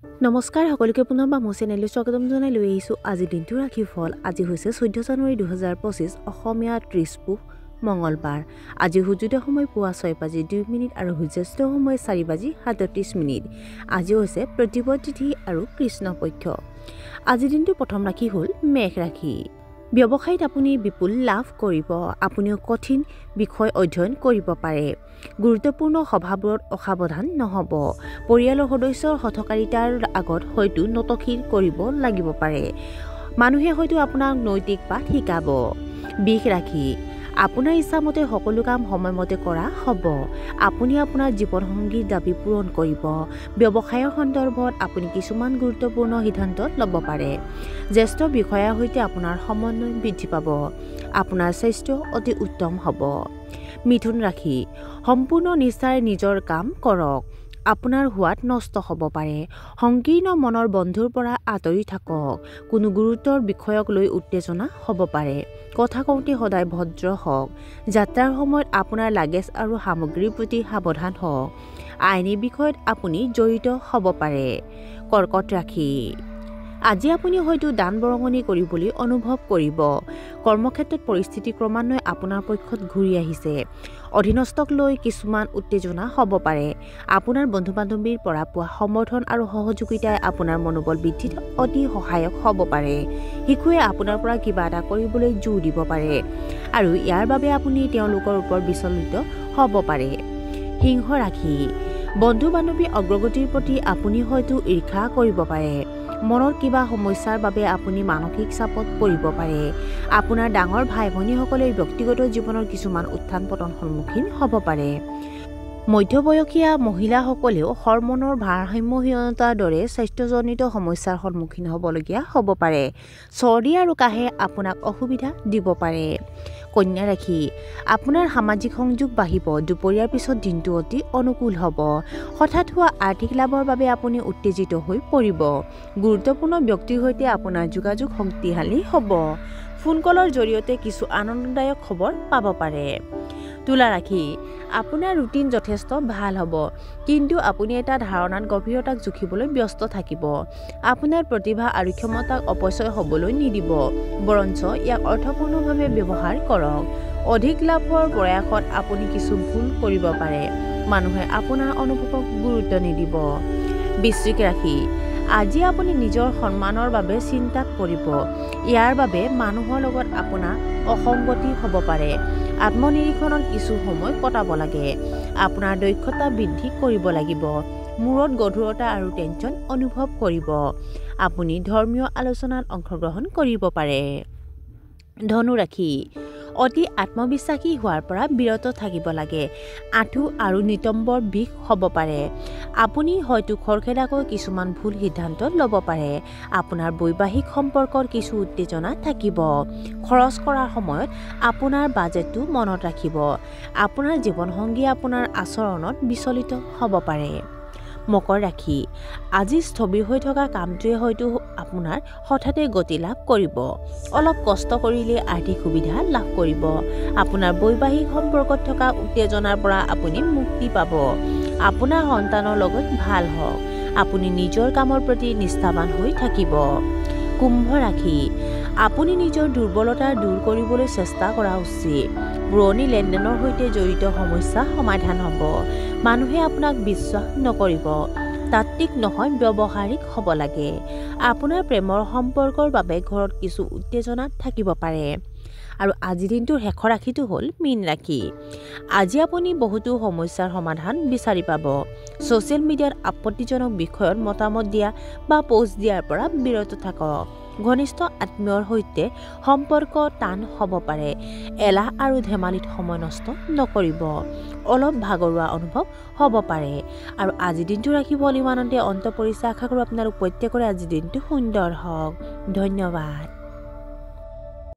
নমস্কাৰ সকলোকে পুনৰ মোৰ চেনেললৈ স্বাগতম জনাই লৈ আহিছোঁ আজিৰ দিনটোৰ ৰাশিফল। আজি হৈছে 14 জানুৱাৰী 2025 অসমীয়া 30 পুহ মঙলবাৰ। আজি সূৰ্যোদয় সময় পুৱা 6:02 আৰু সূৰ্যাস্ত সময় 4:37। আজি হৈছে প্ৰতিপদ তিথি আৰু কৃষ্ণপক্ষ। আজিৰ দিনটোৰ প্ৰথম ৰাশি হ'ল মেষ ৰাশি। ব্যৱসায়ত আপুনি বিপুল লাভ কৰিব। আপুনিও কঠিন বিষয় অধ্যয়ন কৰিব পাৰে। গুৰুত্বপূৰ্ণ সভাবোৰত অসাৱধান নহ'ব। পৰিয়ালৰ সদস্যৰ হঠকাৰিতাৰ আগত হয়তো নতশিৰ কৰিব লাগিব পাৰে। মানুহে হয়তো আপোনাক নৈতিক পাঠ শিকাব। বৃষ ৰাশি। আপোনাৰ ইচ্ছামতে সকলো কাম সময়মতে কৰা হ'ব। আপুনি আপোনাৰ জীৱনসংগীৰ দাবী পূৰণ কৰিব। ব্যৱসায়ৰ সন্দৰ্ভত আপুনি কিছুমান গুৰুত্বপূৰ্ণ সিদ্ধান্ত ল'ব পাৰে। জ্যেষ্ঠ বিষয়াৰ সৈতে আপোনাৰ সমন্বয় বৃদ্ধি পাব। আপোনাৰ স্বাস্থ্য অতি উত্তম হ'ব। মিথুন ৰাশি। সম্পূৰ্ণ নিষ্ঠাৰে নিজৰ কাম কৰক। আপোনাৰ সোৱাদ নষ্ট হ'ব পাৰে। সংকীৰ্ণ মনৰ বন্ধুৰ পৰা আঁতৰি থাকক। কোনো গুৰুতৰ বিষয়ক লৈ উত্তেজনা হ'ব পাৰে। কথা কওঁতে সদায় ভদ্ৰ হওক। যাত্ৰাৰ সময়ত আপোনাৰ লাগেজ আৰু সামগ্ৰীৰ প্ৰতি সাৱধান হওক। আইনী বিষয়ত আপুনি জড়িত হ'ব পাৰে। কৰ্কট ৰাশি। আজি আপুনি হয়তো দান বৰঙণি কৰিবলৈ অনুভৱ কৰিব। কৰ্মক্ষেত্ৰত পৰিস্থিতি ক্ৰমান্বয়ে আপোনাৰ পক্ষত ঘূৰি আহিছে। অধীনস্থক লৈ কিছুমান উত্তেজনা হ'ব পাৰে। আপোনাৰ বন্ধু বান্ধৱীৰ পৰা পোৱা সমৰ্থন আৰু সহযোগিতাই আপোনাৰ মনোবল বৃদ্ধিত অতি সহায়ক হ'ব পাৰে। শিশুৱে আপোনাৰ পৰা কিবা এটা কৰিবলৈ জোৰ দিব পাৰে আৰু ইয়াৰ বাবে আপুনি তেওঁলোকৰ ওপৰত বিচলিত হ'ব পাৰে। সিংহ ৰাশি। বন্ধু বান্ধৱীৰ অগ্ৰগতিৰ প্ৰতি আপুনি হয়তো ঈৰ্ষা কৰিব পাৰে। মনত কিবা সমস্যাৰ বাবে আপুনি মানসিক চাপত পৰিব পাৰে। আপোনাৰ ডাঙৰ ভাই ভনীসকলে ব্যক্তিগত জীৱনৰ কিছুমান উত্থান পতন সন্মুখীন হ'ব পাৰে। মধ্যবয়সীয়া মহিলাসকলেও হৰমনৰ ভাৰসাম্যহীনতাৰ দৰে স্বাস্থ্যজনিত সমস্যাৰ সন্মুখীন হ'বলগীয়া হ'ব পাৰে। চৰ্দি আৰু কাহে আপোনাক অসুবিধা দিব পাৰে। কন্যা ৰাশি। আপোনাৰ সামাজিক সংযোগ বাঢ়িব। দুপৰীয়াৰ পিছত দিনটো অতি অনুকূল হ'ব। হঠাৎ হোৱা আৰ্থিক লাভৰ বাবে আপুনি উত্তেজিত হৈ পৰিব। গুৰুত্বপূৰ্ণ ব্যক্তিৰ সৈতে আপোনাৰ যোগাযোগ শক্তিশালী হ'ব। ফোন কলৰ জৰিয়তে কিছু আনন্দদায়ক খবৰ পাব পাৰে। তুলা ৰাশি। আপোনাৰ ৰুটিন যথেষ্ট ভাল হ'ব, কিন্তু আপুনি এটা ধাৰণাত গভীৰতাক জুখিবলৈ ব্যস্ত থাকিব। আপোনাৰ প্ৰতিভা আৰু ক্ষমতাক অপচয় হ'বলৈ নিদিব, বৰঞ্চ ইয়াক অৰ্থপূৰ্ণভাৱে ব্যৱহাৰ কৰক। অধিক লাভৰ প্ৰয়াসত আপুনি কিছু ভুল কৰিব পাৰে। মানুহে আপোনাৰ অনুভৱক গুৰুত্ব নিদিব। বৃশ্চিক ৰাশি। আজি আপুনি নিজৰ সন্মানৰ বাবে চিন্তাত পৰিব। ইয়াৰ বাবে মানুহৰ লগত আপোনাৰ অসংগতি হ'ব পাৰে। আত্মনিৰীক্ষণত কিছু সময় কটাব লাগে। আপোনাৰ দক্ষতা বৃদ্ধি কৰিব লাগিব। মূৰত গধুৰতা আৰু টেনচন অনুভৱ কৰিব। আপুনি ধৰ্মীয় আলোচনাত অংশগ্ৰহণ কৰিব পাৰে। ধনু ৰাশি। অতি আত্মবিশ্বাসী হোৱাৰ পৰা বিৰত থাকিব লাগে। আঁঠু আৰু নিতম্বৰ বিষ হ'ব পাৰে। আপুনি হয়তো খৰখেদাকৈ কিছুমান ভুল সিদ্ধান্ত ল'ব পাৰে। আপোনাৰ বৈবাহিক সম্পৰ্কত কিছু উত্তেজনা থাকিব। খৰচ কৰাৰ সময়ত আপোনাৰ বাজেটটো মনত ৰাখিব। আপোনাৰ জীৱনসংগী আপোনাৰ আচৰণত বিচলিত হ'ব পাৰে। মকৰ ৰাশি। আজি স্থবিৰ হৈ থকা কামটোৱে হয়তো আপোনাৰ হঠাতে গতি লাভ কৰিব। অলপ কষ্ট কৰিলে আৰ্থিক সুবিধা লাভ কৰিব। আপোনাৰ বৈবাহিক সম্পৰ্কত থকা উত্তেজনাৰ পৰা আপুনি মুক্তি পাব। আপোনাৰ সন্তানৰ লগত ভাল হওক। আপুনি নিজৰ কামৰ প্ৰতি নিষ্ঠাৱান হৈ থাকিব। কুম্ভ ৰাশি। আপুনি নিজৰ দুৰ্বলতা দূৰ কৰিবলৈ চেষ্টা কৰা উচিত। পুৰণি লেনদেনৰ সৈতে জড়িত সমস্যা সমাধান হ'ব। মানুহে আপোনাক বিশ্বাস নকৰিব। তাত্ত্বিক নহয়, ব্যৱহাৰিক হ'ব লাগে। আপোনাৰ প্ৰেমৰ সম্পৰ্কৰ বাবে ঘৰত কিছু উত্তেজনা থাকিব পাৰে। আৰু আজিৰ দিনটোৰ শেষৰ ৰাশিটো হ'ল মীন ৰাশি। আজি আপুনি বহুতো সমস্যাৰ সমাধান বিচাৰি পাব। ছ'চিয়েল মিডিয়াত আপত্তিজনক বিষয়ত মতামত দিয়া বা পোষ্ট দিয়াৰ পৰা বিৰত থাকক। ঘনিষ্ঠ আত্মীয়ৰ সৈতে সম্পৰ্ক টান হ'ব পাৰে। এলাহ আৰু ধেমালিত সময় নষ্ট নকৰিব। অলপ ভাগৰুৱা অনুভৱ হ'ব পাৰে। আৰু আজিৰ দিনটো ৰাশিফল ইমানতে অন্ত পৰিছে। আশা কৰোঁ আপোনালোক প্ৰত্যেকৰে আজিৰ দিনটো সুন্দৰ হওক। ধন্যবাদ।